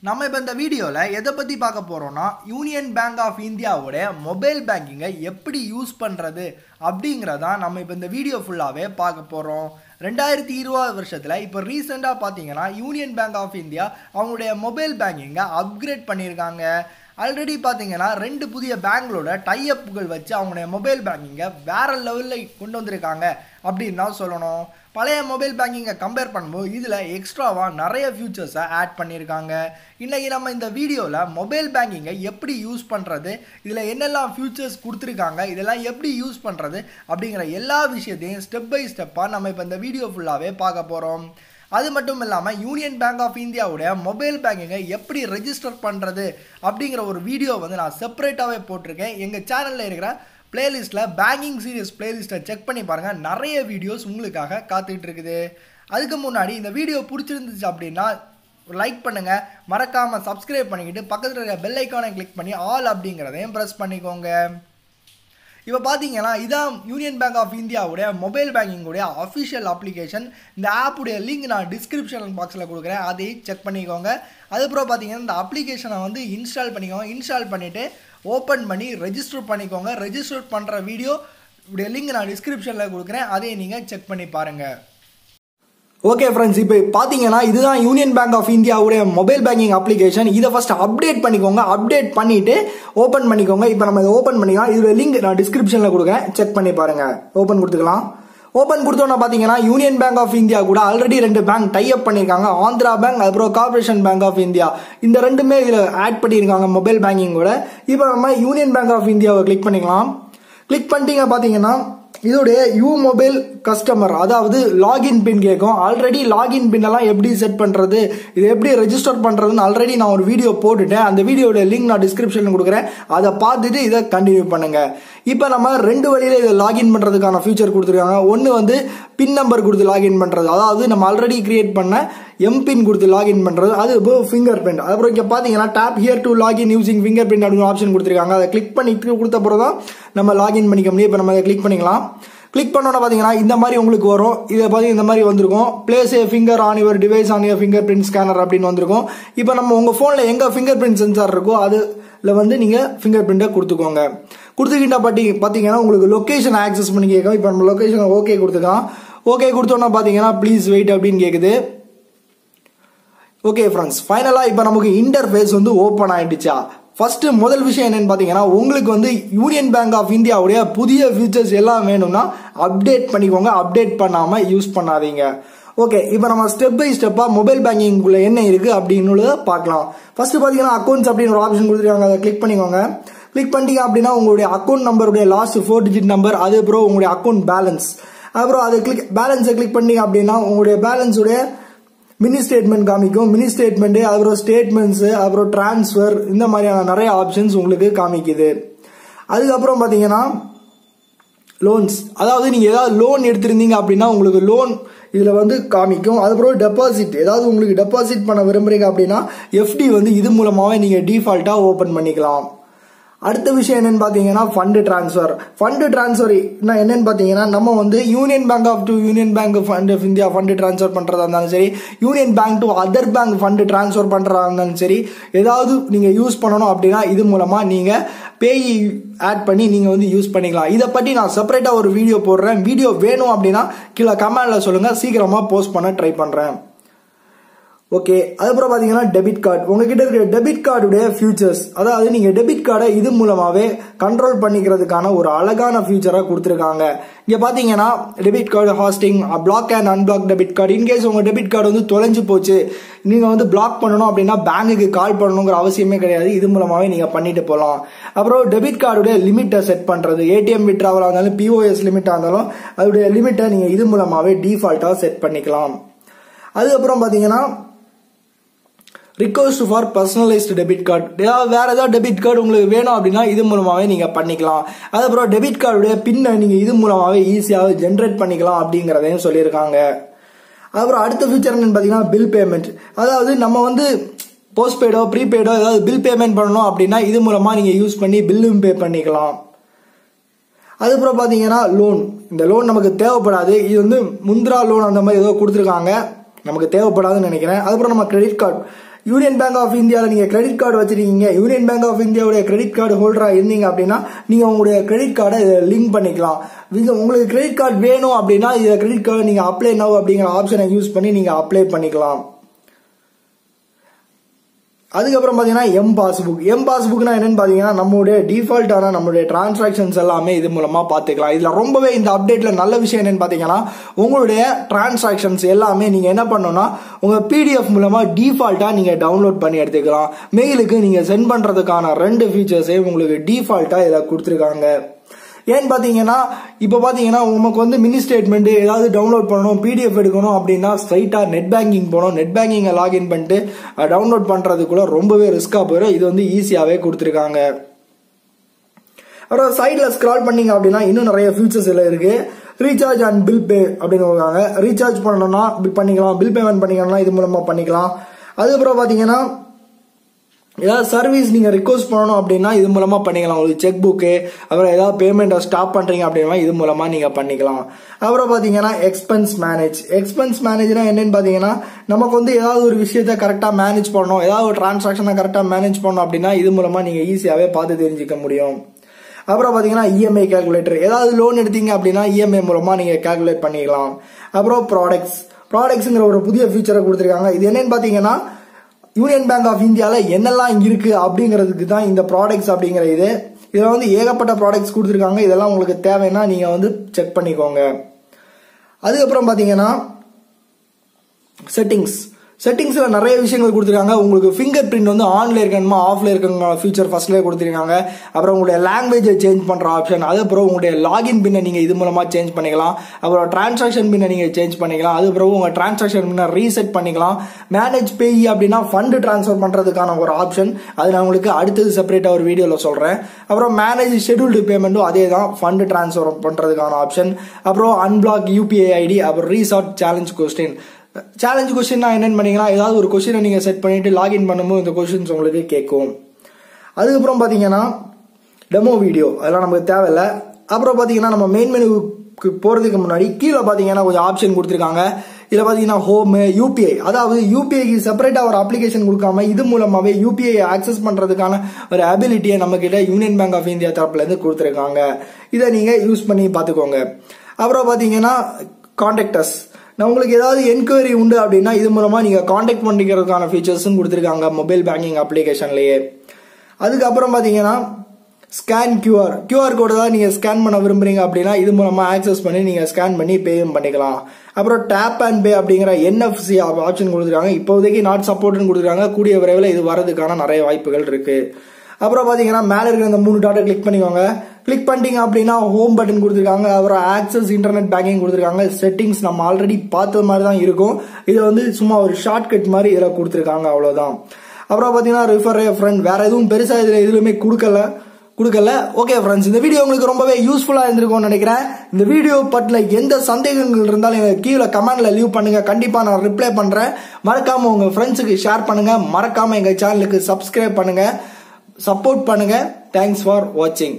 நம்ம இப்போ இந்த வீடியோவில் எதை பற்றி பார்க்க போகிறோம்னா யூனியன் பேங்க் ஆஃப் இந்தியாவோட மொபைல் பேங்கிங்கை எப்படி யூஸ் பண்ணுறது அப்படிங்கிறதான் நம்ம இப்போ இந்த வீடியோ ஃபுல்லாகவே பார்க்க போகிறோம். 2020 வருஷத்தில் இப்போ ரீசெண்டாக பார்த்தீங்கன்னா யூனியன் பேங்க் ஆஃப் இந்தியா அவங்களுடைய மொபைல் பேங்கிங்கை அப்கிரேட் பண்ணியிருக்காங்க. ஆல்ரெடி பார்த்தீங்கன்னா 2 புதிய பேங்க்களோட டைஅப்புகள் வச்சு அவங்களுடைய மொபைல் பேங்கிங்கை வேறு லெவலில் கொண்டு வந்திருக்காங்க அப்படின்னு தான் சொல்லணும். பழைய மொபைல் பேங்கிங்கை கம்பேர் பண்ணும்போது இதில் எக்ஸ்ட்ராவாக நிறைய ஃபியூச்சர்ஸை ஆட் பண்ணியிருக்காங்க. இன்றைக்கி நம்ம இந்த வீடியோவில் மொபைல் பேங்கிங்கை எப்படி யூஸ் பண்ணுறது, இதில் என்னெல்லாம் ஃபியூச்சர்ஸ் கொடுத்துருக்காங்க, இதெல்லாம் எப்படி யூஸ் பண்ணுறது அப்படிங்கிற எல்லா விஷயத்தையும் ஸ்டெப் பை ஸ்டெப்பாக நம்ம இப்போ இந்த வீடியோ ஃபுல்லாகவே பார்க்க போகிறோம். அது மட்டும் இல்லாமல் யூனியன் பேங்க் ஆஃப் இந்தியாவுடைய மொபைல் பேங்கிங்கை எப்படி ரெஜிஸ்டர் பண்ணுறது அப்படிங்கிற ஒரு வீடியோ வந்து நான் செப்பரேட்டாகவே போட்டிருக்கேன். எங்கள் சேனலில் இருக்கிற பிளேலிஸ்ட்டில் பேங்கிங் சீரியஸ் பிளேலிஸ்ட்டை செக் பண்ணி பாருங்கள். நிறைய வீடியோஸ் உங்களுக்காக காத்துக்கிட்டு இருக்குது. அதுக்கு முன்னாடி இந்த வீடியோ பிடிச்சிருந்துச்சு அப்படின்னா லைக் பண்ணுங்கள், மறக்காமல் சப்ஸ்கிரைப் பண்ணிக்கிட்டு பக்கத்தில் இருக்கிற பெல் ஐக்கானை கிளிக் பண்ணி ஆல் அப்படிங்கிறதையும் ப்ரெஸ் பண்ணிக்கோங்க. இப்போ பார்த்தீங்கன்னா இதான் யூனியன் பேங்க் ஆஃப் இந்தியாவுடைய மொபைல் பேங்கிங்குடைய அஃபிஷியல் அப்ளிகேஷன். இந்த ஆப்புடைய லிங்க் நான் டிஸ்கிரிப்ஷன் பாக்ஸில் கொடுக்குறேன், அதையும் செக் பண்ணிக்கோங்க. அதுக்கப்புறம் பார்த்தீங்கன்னா இந்த அப்ளிகேஷனை வந்து இன்ஸ்டால் பண்ணிக்கோங்க. இன்ஸ்டால் பண்ணிவிட்டு ஓப்பன் பண்ணி ரெஜிஸ்டர் பண்ணிக்கோங்க. ரெஜிஸ்டர் பண்ணுற வீடியோ உடைய லிங்க் நான் டிஸ்கிரிப்ஷனில் கொடுக்குறேன், அதையும் நீங்கள் செக் பண்ணி பாருங்கள். ஓகே ஃப்ரெண்ட்ஸ், இப்போ பார்த்தீங்கன்னா இதுதான் யூனியன் பேங்க் ஆஃப் இந்தியாவுடைய மொபைல் பேங்கிங் அப்ளிகேஷன். இதை ஃபர்ஸ்ட் அப்டேட் பண்ணிக்கோங்க. அப்டேட் பண்ணிவிட்டு ஓப்பன் பண்ணிக்கோங்க. இப்போ நம்ம இதை ஓப்பன் பண்ணிக்கலாம். இதோட லிங்க் நான் டிஸ்கிரிப்ஷனில் கொடுக்குறேன், செக் பண்ணி பாருங்கள். ஓப்பன் கொடுத்துக்கலாம். ஓப்பன் கொடுத்தோன்னா பார்த்தீங்கன்னா யூனியன் பேங்க் ஆஃப் இந்தியா கூட ஆல்ரெடி 2 பேங்க் டைஅப் பண்ணியிருக்காங்க. ஆந்திரா பேங்க் அப்புறம் கார்பரேஷன் பேங்க் ஆஃப் இந்தியா, இந்த ரெண்டுமே இதில் ஆட் பண்ணியிருக்காங்க மொபைல் பேங்கிங்கோட. இப்போ நம்ம யூனியன் பேங்க் ஆஃப் இந்தியாவை கிளிக் பண்ணிக்கலாம். கிளிக் பண்ணிட்டீங்க பார்த்தீங்கன்னா இதோடைய யூ மொபைல் கஸ்டமர், அதாவது லாகின் பின் கேட்கும். ஆல்ரெடி லாகின் பின் எல்லாம் எப்படி செட் பண்றது, இது எப்படி ரெஜிஸ்டர் பண்றதுன்னு ஆல்ரெடி நான் ஒரு வீடியோ போட்டுட்டேன். அந்த வீடியோட லிங்க் நான் டிஸ்கிரிப்ஷன்ல கொடுக்குறேன், அதை பார்த்துட்டு இதை கண்டினியூ பண்ணுங்க. இப்போ நம்ம 2 வழியில இதை லாகின் பண்றதுக்கான ஃபியூச்சர் கொடுத்துருக்காங்க. ஒன்று வந்து பின் நம்பர் கொடுத்து லாகின் பண்றது, அதாவது நம்ம ஆல்ரெடி கிரியேட் பண்ண எம்பின் கொடுத்து லாகின் பண்றது. அது ஃபிங்கர் பிரிண்ட். அப்புறம் இங்கே பார்த்தீங்கன்னா tap here to login using fingerprint அப்படின்னு ஆப்ஷன் கொடுத்துருக்காங்க. அதை கிளிக் பண்ணி கொடுத்த பிறகு தான் நம்ம லாகின் பண்ணிக்க முடியும். இப்போ நம்ம அதை கிளிக் பண்ணிக்கலாம். கிளிக் பண்ணோன்னா பார்த்தீங்கன்னா இந்த மாதிரி உங்களுக்கு வரும். இதை பார்த்தீங்கன்னா இந்த மாதிரி வந்திருக்கும், place A finger on your device on your finger print scanner அப்படின்னு வந்திருக்கும். இப்போ நம்ம உங்கள் ஃபோனில் எங்கே ஃபிங்கர் பிரிண்ட் சென்சார் இருக்கோ அதில் வந்து நீங்கள் ஃபிங்கர் பிரிண்ட்டை கொடுத்துக்கோங்க. கொடுத்துக்கிட்டா பார்த்தீங்கன்னா உங்களுக்கு லொக்கேஷன் ஆக்சஸ் பண்ணி கேட்கும். இப்போ நம்ம லொக்கேஷன் ஓகே கொடுத்துக்கலாம். ஓகே கொடுத்தோன்னா பார்த்தீங்கன்னா ப்ளீஸ் வெயிட் அப்படின்னு கேட்குது. ஓகே ஃப்ரெண்ட்ஸ், ஃபைனலாக இப்போ நமக்கு இன்டர்ஃபேஸ் வந்து ஓப்பன் ஆகிடுச்சா. ஃபர்ஸ்ட் முதல் விஷயம் என்னன்னு பார்த்தீங்கன்னா உங்களுக்கு வந்து யூனியன் பேங்க் ஆஃப் இந்தியாவுடைய புதிய ஃபீச்சர்ஸ் எல்லாம் வேணும்னா அப்டேட் பண்ணிக்கோங்க. அப்டேட் பண்ணாமல் யூஸ் பண்ணாதீங்க. ஓகே, இப்போ நம்ம ஸ்டெப் பை ஸ்டெப்பாக மொபைல் பேங்கிங்குள்ள என்ன இருக்கு அப்படின்னு பார்க்கலாம். ஃபர்ஸ்ட் பார்த்தீங்கன்னா அக்கௌண்ட்ஸ் அப்படின்னு ஒரு ஆப்ஷன் கொடுத்துருக்காங்க, அதை கிளிக் பண்ணிக்கோங்க. கிளிக் பண்ணிட்டீங்க அப்படின்னா உங்களுடைய அக்கௌண்ட் நம்பருடைய லாஸ்ட் 4 டிஜிட் நம்பர், அதுக்கப்புறம் உங்களுடைய அக்கௌண்ட் பேலன்ஸ், அப்புறம் அதை பேலன்ஸை கிளிக் பண்ணீங்க அப்படின்னா உங்களுடைய பேலன்ஸுடைய மினி ஸ்டேட்மெண்ட் காமிக்கும். மினி ஸ்டேட்மெண்ட், அப்புறம் ஸ்டேட்மெண்ட்ஸ், அப்புறம் டிரான்ஸ்ஃபர், இந்த மாதிரியான நிறைய ஆப்ஷன்ஸ் உங்களுக்கு காமிக்குது. அதுக்கப்புறம் பார்த்தீங்கன்னா லோன்ஸ், அதாவது நீங்கள் ஏதாவது லோன் எடுத்திருந்தீங்க அப்படின்னா உங்களுக்கு லோன் இதில் வந்து காமிக்கும். அதுக்கப்புறம் டெபாசிட், ஏதாவது உங்களுக்கு டெபாசிட் பண்ண விரும்புறீங்க அப்படின்னா எஃப்டி வந்து இது மூலமாகவே நீங்கள் டிஃபால்ட்டாக ஓப்பன் பண்ணிக்கலாம். அடுத்த விஷயம் என்னன்னு பார்த்தீங்கன்னா ஃபண்டு டிரான்ஸ்ஃபர். ஃபண்டு டிரான்ஸ்ஃபர் என்னன்னு பார்த்தீங்கன்னா நம்ம வந்து Union Bank of to Union Bank fund of India fund transfer பண்ணுறதா இருந்தாலும் சரி, Union Bank to other bank fund transfer பண்ணுறதா இருந்தாலும் சரி, ஏதாவது நீங்கள் யூஸ் பண்ணணும் அப்படின்னா இது மூலமாக நீங்கள் பேய் ஆட் பண்ணி நீங்கள் வந்து யூஸ் பண்ணிக்கலாம். இதை பற்றி நான் செப்பரேட்டாக ஒரு வீடியோ போடுறேன். வீடியோ வேணும் அப்படின்னா கீழே கமெண்ட்ல சொல்லுங்கள், சீக்கிரமாக போஸ்ட் பண்ண ட்ரை பண்ணுறேன். ஓகே, அதுக்கப்புறம் பார்த்தீங்கன்னா டெபிட் கார்டு. உங்ககிட்ட இருக்கிற டெபிட் கார்டுடைய ஃபியூச்சர்ஸ், அதாவது நீங்கள் டெபிட் கார்டை இது மூலமாகவே கண்ட்ரோல் பண்ணிக்கிறதுக்கான ஒரு அழகான ஃபியூச்சராக கொடுத்துருக்காங்க. இங்கே பார்த்தீங்கன்னா debit card hosting, block and unblock debit card. In case உங்கள் டெபிட் கார்டு வந்து தொலைஞ்சு போச்சு, நீங்கள் வந்து பிளாக் பண்ணணும் அப்படின்னா பேங்குக்கு கால் பண்ணணுங்கிற அவசியமே கிடையாது. இது மூலமாகவே நீங்கள் பண்ணிட்டு போகலாம். அப்புறம் டெபிட் கார்டுடைய லிமிட்டை செட் பண்ணுறது, ஏடிஎம் விட்ராவலாக இருந்தாலும் பிஓஎஸ் லிமிட்டாக இருந்தாலும் அதோடைய லிமிட்டை நீங்கள் இது மூலமாகவே டிஃபால்ட்டாக செட் பண்ணிக்கலாம். அதுக்கப்புறம் பார்த்தீங்கன்னா request for personalised debit card, வேற ஏதாவது டெபிட் கார்டு உங்களுக்கு வேணும் அப்படின்னா இது மூலமாகவே நீங்கள் பண்ணிக்கலாம். அதுக்கப்புறம் டெபிட் கார்டுடைய பின்னை நீங்கள் இது மூலமாகவே ஈஸியாக ஜென்ரேட் பண்ணிக்கலாம் அப்படிங்கிறதையும் சொல்லியிருக்காங்க. அதுக்கப்புறம் அடுத்த ஃபீச்சர் என்னன்னு பார்த்தீங்கன்னா பில் பேமெண்ட், அதாவது நம்ம வந்து போஸ்ட்பெய்டோ ப்ரீபெய்டோ ஏதாவது பில் பேமெண்ட் பண்ணணும் அப்படின்னா இது மூலமாக நீங்கள் யூஸ் பண்ணி பில்லும் பே பண்ணிக்கலாம். அதுக்கப்புறம் பார்த்தீங்கன்னா லோன், இந்த லோன் நமக்கு தேவைப்படாது. இது வந்து முந்திரா லோன் அந்த மாதிரி ஏதோ கொடுத்துருக்காங்க, நமக்கு தேவைப்படாதுன்னு நினைக்கிறேன். அதுக்கப்புறம் நம்ம credit card, Union Bank of இந்தியாவில் நீங்கள் கிரெடிட் கார்டு வச்சிருக்கீங்க, யூனியன் பேங்க் ஆஃப் இந்தியாவுடைய கிரெடிட் கார்டு ஹோல்டராக இருந்தீங்க அப்படின்னா நீங்கள் உங்களுடைய கிரெடிட் கார்டை லிங்க் பண்ணிக்கலாம். உங்களுக்கு கிரெடிட் கார்டு வேணும் அப்படின்னா இதில் கிரெடிட் கார்டு நீங்கள் அப்ளை நவ் அப்படிங்கிற ஆப்ஷனை யூஸ் பண்ணி நீங்கள் அப்ளை பண்ணிக்கலாம். அதுக்கப்புறம் பார்த்தீங்கன்னா எம் பாஸ்புக்னா என்னன்னு பார்த்தீங்கன்னா நம்மளுடைய டிஃபால்ட்டான நம்மளுடைய டிரான்சாக்ஷன்ஸ் எல்லாமே இது மூலமாக பார்த்துக்கலாம். இதில் ரொம்பவே இந்த அப்டேட்டில் நல்ல விஷயம் என்னன்னு பார்த்தீங்கன்னா உங்களுடைய டிரான்சாக்ஷன்ஸ் எல்லாமே நீங்கள் என்ன பண்ணணும்னா உங்கள் பிடிஎஃப் மூலமாக டிஃபால்ட்டாக நீங்கள் டவுன்லோட் பண்ணி எடுத்துக்கலாம். மெயிலுக்கு நீங்கள் சென்ட் பண்ணுறதுக்கான 2 ஃபீச்சர்ஸையும் உங்களுக்கு டிஃபால்ட்டாக இதில் கொடுத்துருக்காங்க. ஏன்னு பார்த்தீங்கன்னா இப்போ பார்த்தீங்கன்னா உங்களுக்கு வந்து மினி ஸ்டேட்மெண்ட் ஏதாவது டவுன்லோட் பண்ணணும், பிடிஎஃப் எடுக்கணும் அப்படின்னா ஸ்ட்ரைட்டாக நெட் பேங்கிங் போகணும். நெட் பேங்கிங்கை லாகின் பண்ணிட்டு டவுன்லோட் பண்ணுறதுக்குள்ள ரொம்பவே ரிஸ்காக போயிடும். இது வந்து ஈஸியாகவே கொடுத்துருக்காங்க. அப்புறம் சைடில் ஸ்க்ரால் பண்ணீங்க அப்படின்னா இன்னும் நிறைய ஃபீச்சர்ஸ் எல்லாம் இருக்கு. ரீசார்ஜ் அண்ட் பில் பே அப்படின்னு சொல்லுவாங்க. ரீசார்ஜ் பண்ணணும்னா பில் பண்ணிக்கலாம், பில் பேமெண்ட் பண்ணிக்கணும்னா இது மூலமாக பண்ணிக்கலாம். அதுக்கப்புறம் பார்த்தீங்கன்னா ஏதாவது சர்வீஸ் நீங்கள் ரிக்வஸ்ட் பண்ணணும் அப்படின்னா இது மூலமாக பண்ணிக்கலாம். உங்களுக்கு செக் புக்கு அப்புறம் ஏதாவது பேமெண்ட்டை ஸ்டாப் பண்ணுறீங்க அப்படின்னா இது மூலமாக நீங்கள் பண்ணிக்கலாம். அப்புறம் பார்த்தீங்கன்னா எக்ஸ்பென்ஸ் மேனேஜ்னா என்னன்னு பார்த்தீங்கன்னா நமக்கு வந்து ஏதாவது ஒரு விஷயத்த கரெக்டாக மேனேஜ் பண்ணணும், ஏதாவது ஒரு டிரான்சாக்ஷனை கரெக்டாக மேனேஜ் பண்ணணும் அப்படின்னா இது மூலமாக நீங்கள் ஈஸியாகவே பார்த்து தெரிஞ்சுக்க முடியும். அப்புறம் பார்த்தீங்கன்னா இஎம்ஐ கேல்குலேட்டர், ஏதாவது லோன் எடுத்தீங்க அப்படின்னா இஎம்ஐ மூலமாக நீங்கள் கேல்குலேட் பண்ணிக்கலாம். அப்புறம் ப்ராடக்ட்ஸுங்கிற ஒரு புதிய ஃபீச்சரை கொடுத்துருக்காங்க. இது என்னன்னு பார்த்தீங்கன்னா யூனியன் பேங்க் ஆஃப் இந்தியாவில் என்னெல்லாம் இருக்கு அப்படிங்கிறதுக்கு தான் இந்த ப்ராடக்ட்ஸ் அப்படிங்கிற இதில் வந்து ஏகப்பட்ட ப்ராடக்ட்ஸ் கொடுத்துருக்காங்க. இதெல்லாம் உங்களுக்கு தேவைன்னா நீங்கள் வந்து செக் பண்ணிக்கோங்க. அதுக்கப்புறம் பார்த்தீங்கன்னா செட்டிங்ஸில் நிறைய விஷயங்கள் கொடுத்துருக்காங்க. உங்களுக்கு ஃபிங்கர் பிரிண்ட் வந்து ஆன்ல இருக்கணுமா ஆஃப்ல இருக்கணுமா ஃபீச்சர் ஃபர்ஸ்ட்லேயே கொடுத்துருக்காங்க. அப்புறம் உங்களுடைய லாங்குவேஜை சேஞ்ச் பண்ணுற ஆப்ஷன், அதுக்கப்புறம் உங்களுடைய லாகின் பின்னை நீங்கள் இது மூலமாக சேஞ்ச் பண்ணிக்கலாம். அப்புறம் டிரான்சாக்ஷன் பின்னை நீங்கள் சேஞ்ச் பண்ணிக்கலாம். அதுக்கப்புறம் உங்கள் டிரான்சாக்ஷன் பின்னை ரீசெட் பண்ணிக்கலாம். மேனேஜ் பேயி அப்படின்னா ஃபண்டு டிரான்ஸ்ஃபர் பண்ணுறதுக்கான ஒரு ஆப்ஷன், அது நான் உங்களுக்கு அடுத்தது செப்பரேட்டாக ஒரு வீடியோவில் சொல்கிறேன். அப்புறம் மேனேஜ் ஷெட்யூல்டு பேமெண்ட்டும் அதே தான், ஃபண்டு டிரான்ஸ்ஃபர் பண்ணுறதுக்கான ஆப்ஷன். அப்புறம் அன்பிளாக் யூபிஐ ஐடி, அப்புறம் ரீசார்ட் சேலஞ்ச் கொஸ்டின் என்னன்னு பண்ணீங்கன்னா ஏதாவது ஒரு கொஸ்டினை நீங்க செட் பண்ணிட்டு லாகின் பண்ணும்போது இந்த கொஸ்டின்ஸ் உங்களுக்கு கேட்கும். அதுக்கப்புறம் பாத்தீங்கன்னா டெமோ வீடியோ அதெல்லாம் நமக்கு தேவையில்லை. அப்புறம் பாத்தீங்கன்னா நம்ம மெயின் மெனுக்கு போறதுக்கு முன்னாடி கீழே பாத்தீங்கன்னா கொஞ்சம் ஆப்ஷன் கொடுத்துருக்காங்க. இதுல பாத்தீங்கன்னா ஹோம், யூபிஐ, அதாவது யூபிஐக்கு செப்பரேட்டா ஒரு அப்ளிகேஷன் கொடுக்காம இது மூலமாவே யூபிஐ ஆக்சஸ் பண்றதுக்கான ஒரு அபிலிட்டியை நம்ம கிட்ட யூனியன் பேங்க் ஆஃப் இந்தியா தரப்புல இருந்து கொடுத்துருக்காங்க. இதை நீங்க யூஸ் பண்ணி பாத்துக்கோங்க. அப்புறம் பாத்தீங்கன்னா கான்டாக்டஸ், நான் உங்களுக்கு ஏதாவது என்கொயரி உண்டு அப்படின்னா இது மூலமா நீங்க கான்டாக்ட் பண்ணிக்கிறதுக்கான ஃபீச்சர்ஸும் கொடுத்துருக்காங்க மொபைல் பேங்கிங் அப்ளிகேஷன்லயே. அதுக்கப்புறம் பாத்தீங்கன்னா ஸ்கேன் கியூஆர் கோடு தான் நீங்க ஸ்கேன் பண்ண விரும்புறீங்க அப்படின்னா இது மூலமா ஆக்சஸ் பண்ணி நீங்க ஸ்கேன் பண்ணி பேயும் பண்ணிக்கலாம். அப்புறம் டேப் அண்ட் பே அப்படிங்கிற என்எஃப்சி ஆப்ஷன் கொடுத்துருக்காங்க. இப்போதைக்கு நாட் சப்போர்ட்னு கொடுத்துருக்காங்க. கூடிய விரைவில் இது வரதுக்கான நிறைய வாய்ப்புகள் இருக்கு. அப்புறம் பாத்தீங்கன்னா மேல இருக்கிற இந்த 3 டாட்டை கிளிக் பண்ணிக்கோங்க. கிளிக் பண்ணிட்டீங்க அப்படின்னா ஹோம் பட்டன் கொடுத்துருக்காங்க. அப்புறம் ஆக்சஸ் இன்டர்நெட் பேங்கிங் கொடுத்துருக்காங்க. செட்டிங்ஸ் நம்ம ஆல்ரெடி பார்த்த மாதிரி தான் இருக்கும். இது வந்து சும்மா ஒரு ஷார்ட்கட் மாதிரி இதில் கொடுத்துருக்காங்க, அவ்வளவுதான். அப்புறம் பாத்தீங்கன்னா ரிஃபர் ஏ ஃப்ரெண்ட், வேற எதுவும் பெருசா எதுவுமே கொடுக்கல. ஓகே ஃப்ரெண்ட்ஸ், இந்த வீடியோ உங்களுக்கு ரொம்பவே யூஸ்ஃபுல்லா இருந்திருக்கும்னு நினைக்கிறேன். இந்த வீடியோ பற்றின எந்த சந்தேகங்கள் இருந்தாலும் எனக்கு கீழே கமெண்ட்ல லீவ் பண்ணுங்க. கண்டிப்பா நான் ரிப்ளை பண்றேன். மறக்காம உங்க ஃப்ரெண்ட்ஸுக்கு ஷேர் பண்ணுங்க. மறக்காம எங்க சேனலுக்கு சப்ஸ்கிரைப் பண்ணுங்க, சப்போர்ட் பண்ணுங்க. தேங்க்ஸ் ஃபார் வாட்சிங்.